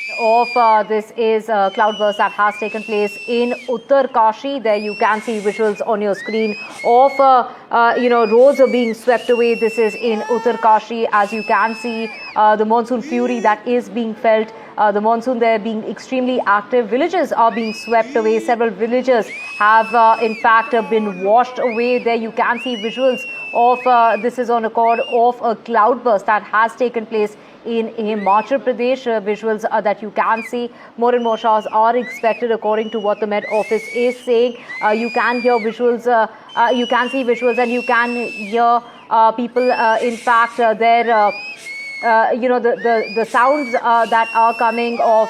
Of this is a cloudburst that has taken place in Uttarkashi. There you can see visuals on your screen of roads are being swept away. This is in Uttarkashi. As you can see, the monsoon fury that is being felt. The monsoon there being extremely active. Villages are being swept away. Several villages have in fact been washed away. There you can see visuals of this is on account of a cloudburst that has taken place in Himachal Pradesh. Visuals that you can see. More and more showers are expected according to what the Met Office is saying. You can hear visuals, you can see visuals, and you can hear people in fact there the sounds that are coming of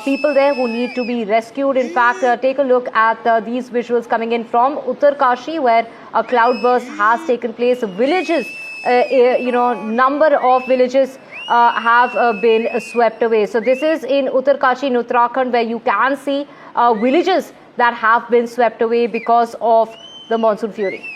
people there who need to be rescued. In fact, take a look at these visuals coming in from Uttarkashi, where a cloudburst has taken place. Villages, number of villages have been swept away. So this is in Uttarkashi in Uttarakhand, where you can see villages that have been swept away because of the monsoon fury.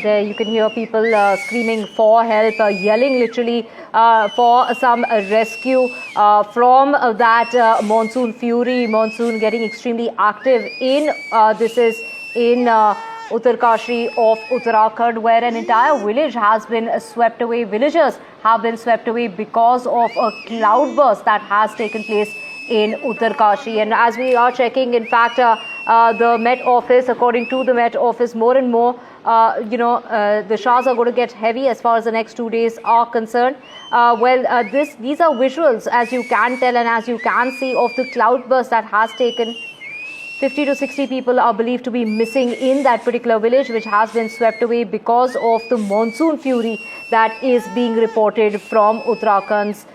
There you can hear people screaming for help, yelling literally for some rescue from that monsoon fury, monsoon getting extremely active in this is in Uttarkashi of Uttarakhand, where an entire village has been swept away. Villagers have been swept away because of a cloudburst that has taken place in Uttarkashi. And as we are checking, in fact, the Met Office, according to the Met Office, more and more, the showers are going to get heavy as far as the next 2 days are concerned. These are visuals, as you can tell and as you can see, of the cloudburst that has taken. 50 to 60 people are believed to be missing in that particular village, which has been swept away because of the monsoon fury that is being reported from Uttarakhand's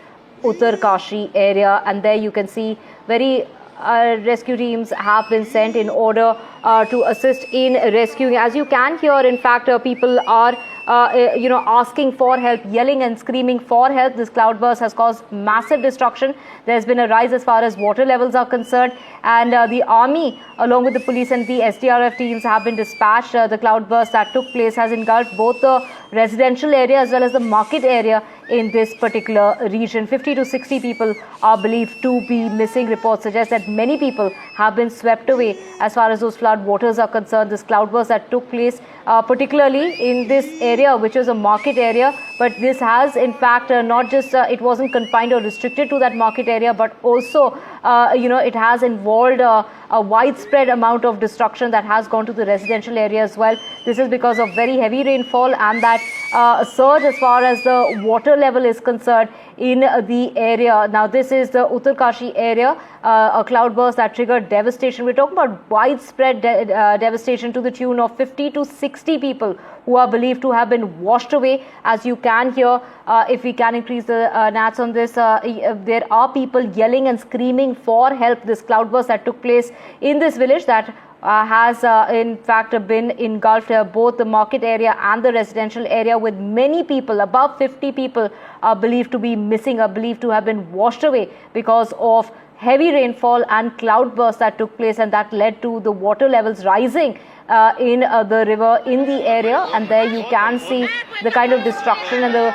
Uttarkashi area. And there you can see very rescue teams have been sent in order to assist in rescuing. As you can hear, in fact, people are asking for help, yelling and screaming for help. This cloudburst has caused massive destruction. There's been a rise as far as water levels are concerned, and the army, along with the police and the SDRF teams, have been dispatched. The cloudburst that took place has engulfed both the residential area as well as the market area in this particular region. 50 to 60 people are believed to be missing. Reports suggest that many people have been swept away as far as those flood waters are concerned. This cloudburst that took place particularly in this area, which is a market area, but this has in fact not just it wasn't confined or restricted to that market area, but also it has involved a widespread amount of destruction that has gone to the residential area as well. This is because of very heavy rainfall and that surge as far as the water level is concerned in the area. Now this is the Uttarkashi area, a cloudburst that triggered devastation. We're talking about widespread devastation to the tune of 50 to 60 people who are believed to have been washed away. As you can hear, if we can increase the nats on this, there are people yelling and screaming for help. This cloudburst that took place in this village that has in fact been engulfed both the market area and the residential area, with many people, above 50 people, are believed to be missing, are believed to have been washed away because of heavy rainfall and cloudburst that took place, and that led to the water levels rising in the river in the area. And there you can see the kind of destruction and the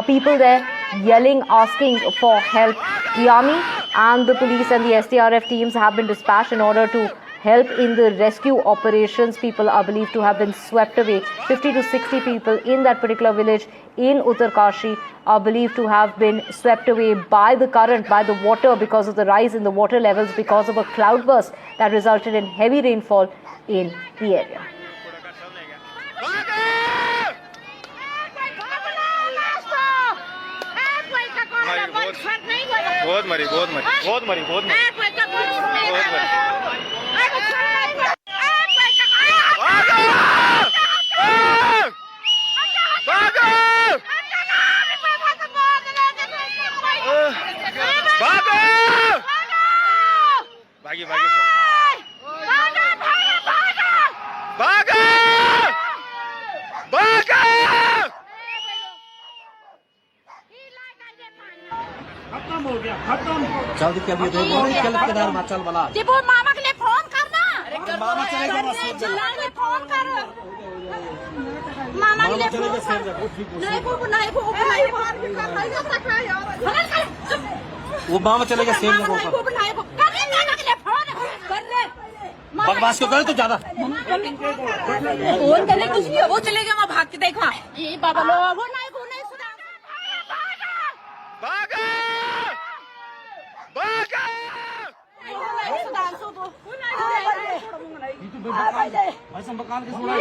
people there yelling, asking for help. The army and the police and the SDRF teams have been dispatched in order to help in the rescue operations. People are believed to have been swept away. 50 to 60 people in that particular village in Uttarkashi are believed to have been swept away by the current, by the water, because of the rise in the water levels because of a cloudburst that resulted in heavy rainfall in the area. खत्म हो गया, खत्म। जल्दी क्या भी चल केदारनाथ चल बला जी वो मामा के लिए फोन करना। मामा चलेगा बस चिल्लाने फोन कर। मामा के लिए फोन कर। नहीं वो वो मामा चलेगा सेम जगह पर बकवास क्यों करे तो ज्यादा फोन करने कुछ नहीं, वो चलेगा वहाँ भाग के देखा ये बाबा लोग वो नहीं भागा, भागा। ऐसा बकाल के सुना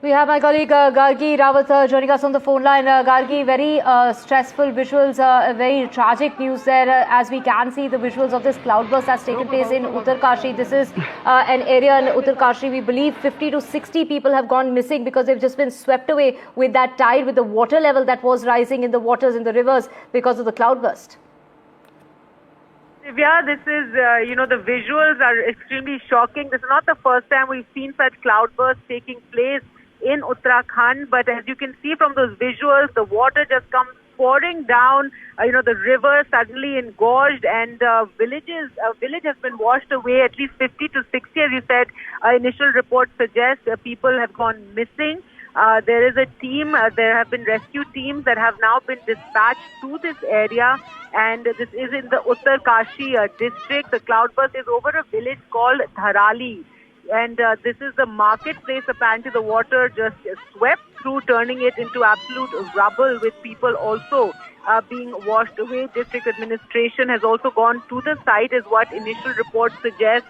We have my colleague Gargi Rawat joining us on the phone line. Gargi, very stressful visuals, very tragic news there. As we can see, the visuals of this cloudburst has taken place in Uttarkashi. This is an area in Uttarkashi. We believe 50 to 60 people have gone missing because they've just been swept away with that tide, with the water level that was rising in the waters in the rivers because of the cloudburst. Divya, this is, the visuals are extremely shocking. This is not the first time we've seen such cloudbursts taking place in Uttarakhand, but as you can see from those visuals, the water just comes pouring down. The river suddenly engorged, and a village has been washed away. At least 50 to 60, as you said, initial reports suggest people have gone missing. There is a team, there have been rescue teams that have now been dispatched to this area, and this is in the Uttarkashi district. The cloudburst is over a village called Dharali. And this is the marketplace. Apparently the water just swept through, turning it into absolute rubble, with people also being washed away. District administration has also gone to the site, is what initial reports suggest.